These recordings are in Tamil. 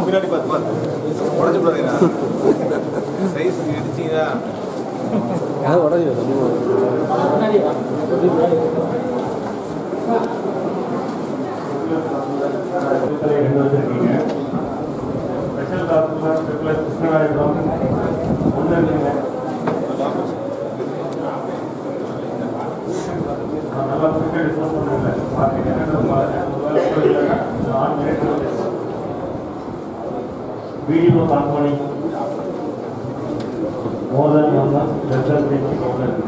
பின்னாடி பார்த்து உடச்சு போடுறீங்க சைஸ் இடிச்சிங்களா உடஞ்சி video company more than 1 month, less than 20,000.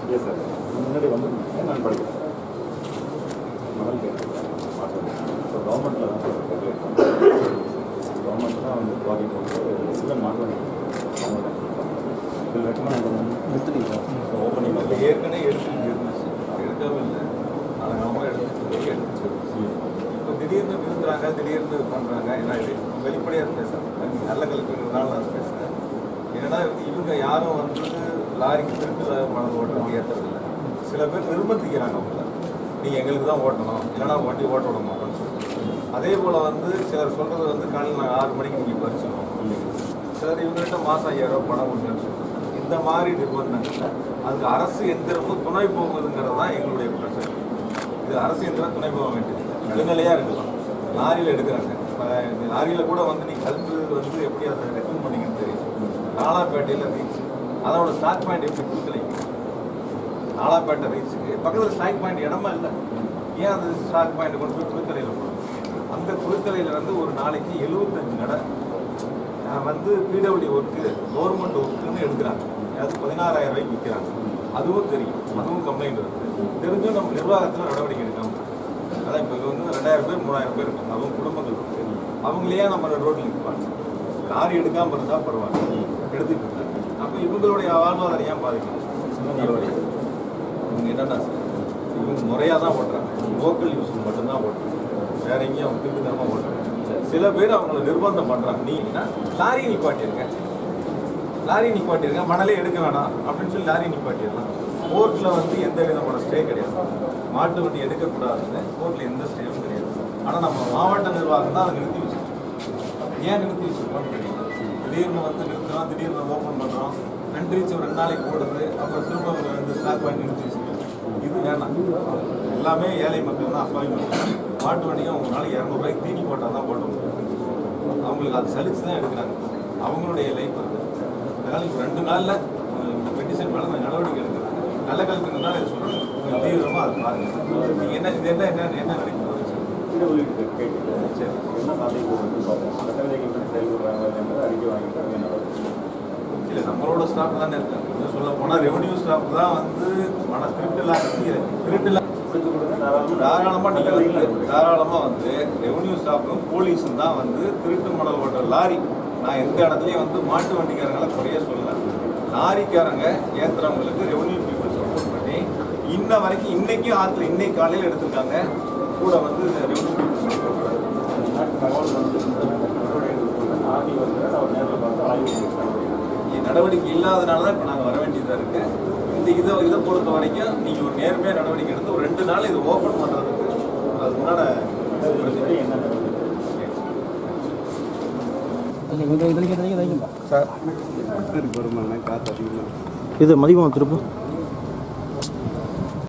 Yes, sir. கவர்மெண்ட்டில் தான் சார் கவர்மெண்ட் தான் வந்து ப்ராஜெக்ட் வந்து சில மாற்றம் இதில் ரெக்கமெண்ட் ஓப்பனிங் வந்து ஏற்கனவே எடுத்துக்கிட்டு இருந்துச்சு எடுக்கவே இல்லை அதை நம்ம எடுத்துச்சு இப்போ திடீர்னு விழுந்துறாங்க திடீர்னு பண்ணுறாங்க என்ன இது வெளிப்படையாக பேசுகிறேன் நல்ல கல்விங்கிறதுனால நான் பேசுகிறேன் ஏன்னா இவங்க யாரும் வந்து லாரிக்கு திருட்டு மனது ஓட்டுறது ஏற்றுறதில்லை சில பேர் நிர்பந்திக்கிறாங்க அவங்கள நீங்கள் எங்களுக்கு தான் ஓட்டணும் இல்லைனா வண்டி ஓட்ட விட மாட்டோம்னு சொல்லுங்கள் அதே போல் வந்து சிலர் சொல்கிறது வந்து காலையில் நாங்கள் 6 மணிக்கு நீங்கள் பறிச்சிடணும் சிலர் இவங்ககிட்ட மாதம் 5000 ரூபா பணம் கொடுங்கன்னு சொல்லுவாங்க இந்த மாதிரி நிர்பந்தங்கள் அதுக்கு அரசு எந்திரமும் துணை போகுதுங்கிறது தான் எங்களுடைய பிரச்சனை இது அரசு எந்திரம் துணை போக வேண்டியது நடுநிலையாக இருக்கலாம் லாரியில் எடுக்கிறாங்க லாரியில் கூட வந்து நீங்கள் கல்வி வந்து எப்படி அதை ரெக்கமெண்ட் பண்ணிங்கன்னு தெரியும் நாலாப்பேட்டையில் ரீச் அதோட ஸ்டாக் பாயிண்ட் எப்படி கொடுக்கலைங்க நாலாப்பேட்டை ரீச்சுக்கு பக்கத்தில் ஸ்டாக் பாயிண்ட் இடமா இல்லை ஏன் அந்த ஸ்டாக் பாயிண்ட் கொண்டு போய் குளித்தலையில் போகணும் அந்த குளித்தலையில் வந்து ஒரு நாளைக்கு 75 கடை வந்து பிடபிள்யூ ஒர்க்கு கவர்மெண்ட் ஒர்க்குன்னு எடுக்கிறாங்க அது 16,000 ரூபாய்க்கு விற்கிறாங்க அதுவும் தெரியும் அதுவும் கம்ப்ளைண்ட் இருக்குது தெரிஞ்சும் நம்ம நிர்வாகத்தில் நடவடிக்கை எடுக்காமல் அதான் இப்போ வந்து 2000 பேர் 3000 பேர் இருக்காங்க அவங்க குடும்பங்கள் இருக்குது அவங்களையே நம்ம ரோட்டில் நிற்பாங்க லாரி எடுக்காமல் இருந்தால் பரவாயில்ல எடுத்துக்கிட்டு இருக்காங்க அப்போ இவங்களுடைய வாழ்வாதாரம் ஏன் பாதிக்கணும் இவங்க என்னென்னா சார் இவங்க முறையாக தான் ஓட்டுறாங்க லோக்கல் யூஸ் மட்டும்தான் ஓட்டுறாங்க வேற எங்கேயும் அவங்க திருட்டுத்தனமாக ஓட்டுறாங்க சில பேர் அவங்கள நிர்பந்தம் பண்ணுறாங்க நீங்கன்னா லாரி நிப்பாட்டிருங்க மணலே எடுக்க வேணாம் அப்படின்னு சொல்லி லாரி நிப்பாட்டிடலாம் கோர்ட்டில் வந்து எந்த விதமான ஸ்டே கிடையாது மாட்டு வண்டி எடுக்கக்கூடாதுன்னு கோர்ட்டில் எந்த ஸ்டேவும் கிடையாது ஆனால் நம்ம மாவட்ட நிர்வாகம் தான் அதை நிறுத்தி வச்சுருக்கோம் ஏன் நிறுத்தி வச்சுருக்கோம்னு தெரியல திடீர்னு வந்து நிறுத்துறோம் திடீர்னு ஓப்பன் பண்ணுறோம் ரீச் ஒரு 2 நாளைக்கு போடுறது அப்புறம் திரும்ப வந்து ஸ்டாக் பண்ணி நிறுத்தி வச்சுருக்கோம் இது வேணாம் எல்லாமே ஏழை மக்கள் தான் அப்பாவி மக்கள் மாட்டு வண்டியும் ஒரு நாளைக்கு 200 ரூபாய்க்கு தீனி போட்டால் தான் போட முடியும் அவங்களுக்கு அது சலிச்சு தான் எடுக்கிறாங்க அவங்களுடைய லைஃப் அது அதனால் இப்போ 2 நாளில் இந்த பெட்டிஷன் மேலே நான் நடவடிக்கை எடுக்கிறேன் நல்ல கல்வினால இதை சொல்கிறேன் தீவிரமாக அதை பாருங்கள் நீங்கள் என்ன இது என்ன நினைக்கணும் சரி இல்லை நம்மளோட ஸ்டாஃப் தானே இருக்காங்க இன்னும் சொல்ல போனால் ரெவன்யூ ஸ்டாஃப் தான் வந்து திருட்டுலாம் தாராளமாக நீங்கள் வந்து தாராளமாக வந்து ரெவன்யூ ஸ்டாஃபும் போலீஸும் தான் வந்து திருட்டு மணல் ஓட்டுற லாரி நான் எந்த இடத்துலையும் வந்து மாட்டு வண்டிக்காரங்களை குறைய சொல்லலை லாரிக்காரங்க ஏற்றுறவங்களுக்கு ரெவன்யூ பீப்புள் சப்போர்ட் பண்ணி இன்ன வரைக்கும் இன்னைக்கும் ஆற்றுல இன்னைக்கு காலையில் எடுத்திருக்காங்க கூட வந்து ரெவன்யூ பீப்புள் சப்போர்ட் நடவடிக்கை இல்லாதனால தான் இப்போ நாங்கள் வர வேண்டியதாக இருக்குது இதை பொறுத்த வரைக்கும் நீங்கள் ஒரு நேர்மையாக நடவடிக்கை எடுத்து ஒரு 2 நாள் இதை ஓப்பன் பண்ணுறதுக்கு அதுக்கு முன்னாடி இது மதியம் திருப்பூர்